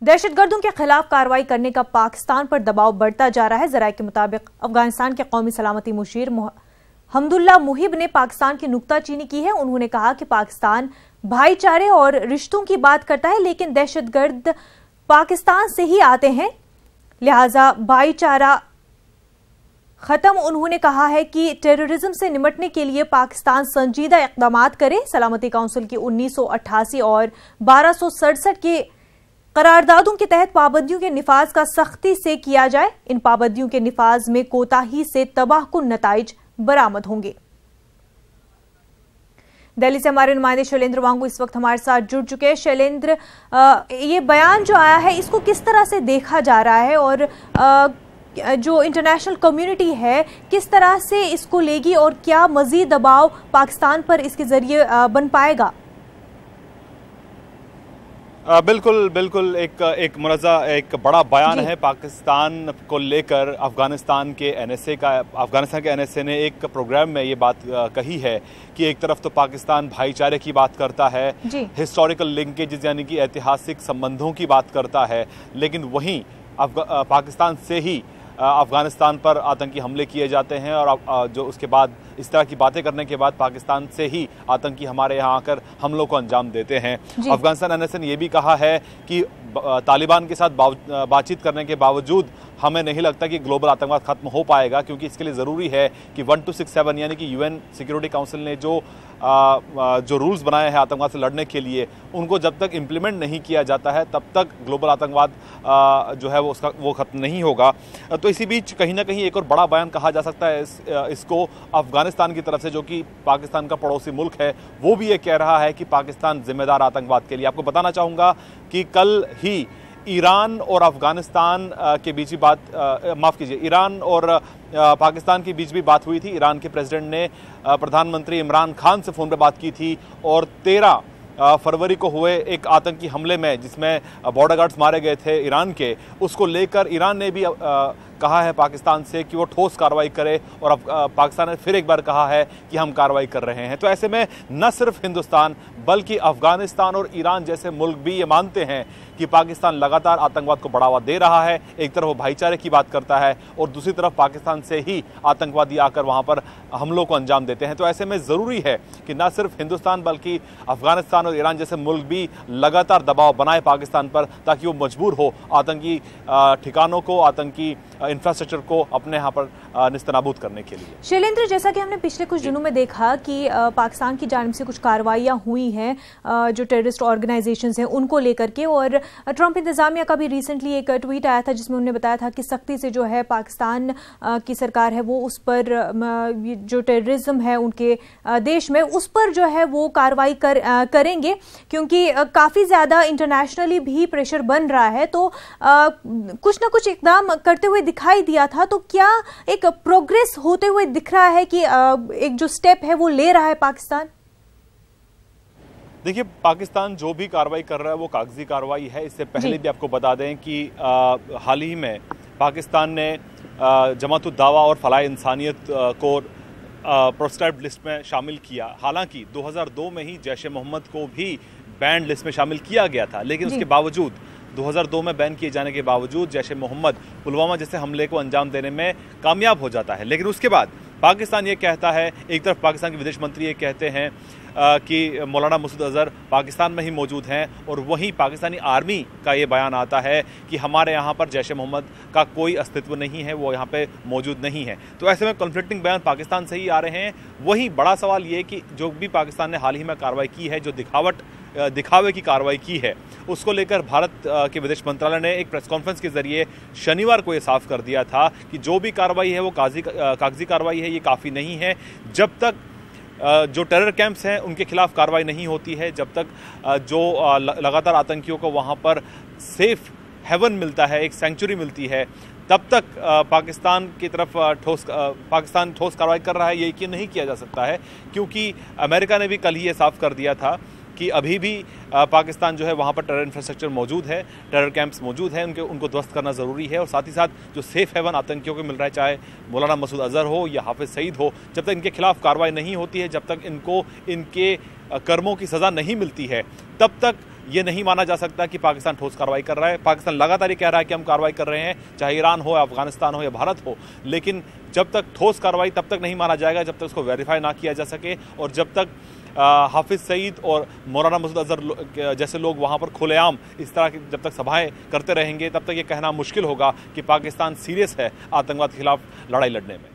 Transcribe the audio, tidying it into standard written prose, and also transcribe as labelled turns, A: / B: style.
A: दहशतगर्दों के खिलाफ कार्रवाई करने का पाकिस्तान पर दबाव बढ़ता जा रहा है। ज़राए के मुताबिक अफगानिस्तान के कौमी सलामती मुशीर हमदुल्ला मुहिब ने पाकिस्तान की नुक्ताचीनी की है। उन्होंने कहा कि पाकिस्तान भाईचारे और रिश्तों की बात करता है, लेकिन दहशतगर्द पाकिस्तान से ही आते हैं, लिहाजा भाईचारा खत्म। उन्होंने कहा है कि टेररिज्म से निपटने के लिए पाकिस्तान संजीदा इक़दाम करे। सलामती काउंसिल की 1988 और 1267 के करारदादों के तहत पाबंदियों के निफाज का सख्ती से किया जाए। इन पाबंदियों के निफाज में कोताही से तबाहकुन नताइज बरामद होंगे। दिल्ली से हमारे नुमाइंदे शैलेंद्र वांगू इस वक्त हमारे साथ जुड़ चुके हैं। शैलेंद्र, ये बयान जो आया है इसको किस तरह से देखा जा रहा है और जो इंटरनेशनल कम्युनिटी है किस तरह से इसको लेगी और क्या मजीद दबाव पाकिस्तान पर इसके जरिए बन पाएगा?
B: बिल्कुल एक मुनज़्ज़ा एक बड़ा बयान है पाकिस्तान को लेकर। अफगानिस्तान के एनएसए ने एक प्रोग्राम में ये बात कही है कि एक तरफ तो पाकिस्तान भाईचारे की बात करता है, हिस्टोरिकल लिंकेजेस यानी कि ऐतिहासिक संबंधों की बात करता है, लेकिन वहीं पाकिस्तान से ही अफगानिस्तान पर आतंकी हमले किए जाते हैं और जो उसके बाद इस तरह की बातें करने के बाद पाकिस्तान से ही आतंकी हमारे यहाँ आकर हमलों को अंजाम देते हैं। अफगानिस्तान एनएसए ने यह भी कहा है कि तालिबान के साथ बातचीत करने के बावजूद हमें नहीं लगता कि ग्लोबल आतंकवाद खत्म हो पाएगा, क्योंकि इसके लिए ज़रूरी है कि 1267 यानी कि यूएन सिक्योरिटी काउंसिल ने जो रूल्स बनाए हैं आतंकवाद से लड़ने के लिए, उनको जब तक इम्प्लीमेंट नहीं किया जाता है तब तक ग्लोबल आतंकवाद जो है वो खत्म नहीं होगा। तो इसी बीच कहीं ना कहीं एक और बड़ा बयान कहा जा सकता है इसको अफगानिस्तान की तरफ से, जो कि पाकिस्तान का पड़ोसी मुल्क है, वो भी ये कह रहा है कि पाकिस्तान जिम्मेदार आतंकवाद के लिए। आपको बताना चाहूँगा कि कल ही ईरान और अफगानिस्तान के बीच भी ईरान और पाकिस्तान के बीच भी बात हुई थी। ईरान के प्रेसिडेंट ने प्रधानमंत्री इमरान खान से फ़ोन पर बात की थी और 13 फरवरी को हुए एक आतंकी हमले में जिसमें बॉर्डर गार्ड्स मारे गए थे ईरान के, उसको लेकर ईरान ने भी कहा है पाकिस्तान से कि वो ठोस कार्रवाई करे और पाकिस्तान ने फिर एक बार कहा है कि हम कार्रवाई कर रहे हैं। तो ऐसे में न सिर्फ हिंदुस्तान बल्कि अफगानिस्तान और ईरान जैसे मुल्क भी ये मानते हैं कि पाकिस्तान लगातार आतंकवाद को बढ़ावा दे रहा है। एक तरफ वो भाईचारे की बात करता है और दूसरी तरफ पाकिस्तान से ही आतंकवादी आकर वहाँ पर हमलों को अंजाम देते हैं। तो ऐसे में ज़रूरी है कि न सिर्फ हिंदुस्तान बल्कि अफगानिस्तान और ईरान जैसे मुल्क भी लगातार दबाव बनाए पाकिस्तान पर, ताकि वो मजबूर हो आतंकी ठिकानों को, आतंकी इंफ्रास्ट्रक्चर को अपने यहाँ पर निस्तनाबूद करने के लिए।
A: शैलेंद्र, जैसा कि हमने पिछले कुछ दिनों में देखा कि पाकिस्तान की जानिब से कुछ कार्रवाइयाँ हुई हैं जो टेररिस्ट ऑर्गेनाइजेशंस हैं उनको लेकर के, और ट्रंप इंतजामिया का भी रिसेंटली एक ट्वीट आया था जिसमें उन्होंने बताया था कि सख्ती से जो है पाकिस्तान की सरकार है वो उस पर जो टेररिज्म है उनके देश में उस पर जो है वो कार्रवाई करेंगे, क्योंकि काफ़ी ज़्यादा इंटरनेशनली भी प्रेशर बन रहा है। तो कुछ ना कुछ इकदाम करते हुए दिखाई दिया था। तो क्या एक प्रोग्रेस होते हुए दिख रहा है कि एक जो स्टेप है वो ले रहा है पाकिस्तान?
B: देखिए, पाकिस्तान जो भी कार्रवाई कर रहा है वो कागजी कार्रवाई है। इससे पहले भी आपको बता दें कि हाल ही में पाकिस्तान ने जमात उद दावा और फलाह इंसानियत को प्रोस्क्राइब्ड लिस्ट में शामिल किया। हालांकि 2002 में ही जैश ए मोहम्मद को भी बैंड लिस्ट में शामिल किया गया था, लेकिन उसके बावजूद 2002 में बैन किए जाने के बावजूद जैश ए मोहम्मद पुलवामा जैसे हमले को अंजाम देने में कामयाब हो जाता है। लेकिन उसके बाद पाकिस्तान ये कहता है, एक तरफ पाकिस्तान के विदेश मंत्री ये कहते हैं कि मौलाना मसूद अजहर पाकिस्तान में ही मौजूद हैं, और वहीं पाकिस्तानी आर्मी का ये बयान आता है कि हमारे यहाँ पर जैश ए मोहम्मद का कोई अस्तित्व नहीं है, वो यहाँ पे मौजूद नहीं है। तो ऐसे में कॉन्फ्लिक्टिंग बयान पाकिस्तान से ही आ रहे हैं। वहीं बड़ा सवाल ये कि जो भी पाकिस्तान ने हाल ही में कार्रवाई की है, जो दिखावे की कार्रवाई की है, उसको लेकर भारत के विदेश मंत्रालय ने एक प्रेस कॉन्फ्रेंस के जरिए शनिवार को ये साफ कर दिया था कि जो भी कार्रवाई है वो कागजी कार्रवाई है, ये काफ़ी नहीं है। जब तक जो टेरर कैंप्स हैं उनके खिलाफ कार्रवाई नहीं होती है, जब तक जो लगातार आतंकियों को वहाँ पर सेफ हेवन मिलता है, एक सेंचुरी मिलती है, तब तक पाकिस्तान की तरफ पाकिस्तान ठोस कार्रवाई कर रहा है, ये यकीन नहीं किया जा सकता है। क्योंकि अमेरिका ने भी कल ही ये साफ कर दिया था कि अभी भी पाकिस्तान जो है वहाँ पर टेरर इंफ्रास्ट्रक्चर मौजूद है, टेरर कैंप्स मौजूद हैं, उनको ध्वस्त करना ज़रूरी है। और साथ ही साथ जो सेफ हेवन आतंकियों को मिल रहा है, चाहे मौलाना मसूद अजहर हो या हाफिज़ सईद हो, जब तक इनके खिलाफ कार्रवाई नहीं होती है, जब तक इनको इनके कर्मों की सज़ा नहीं मिलती है, तब तक ये नहीं माना जा सकता कि पाकिस्तान ठोस कार्रवाई कर रहा है। पाकिस्तान लगातार ये कह रहा है कि हम कार्रवाई कर रहे हैं, चाहे ईरान हो, अफगानिस्तान हो या भारत हो, लेकिन जब तक ठोस कार्रवाई तब तक नहीं माना जाएगा जब तक उसको वेरीफाई ना किया जा सके, और जब तक हाफिज सईद और मौलाना मसूद अजहर जैसे लोग वहाँ पर खुलेआम इस तरह की जब तक सभाएं करते रहेंगे, तब तक ये कहना मुश्किल होगा कि पाकिस्तान सीरियस है आतंकवाद के खिलाफ लड़ाई लड़ने में।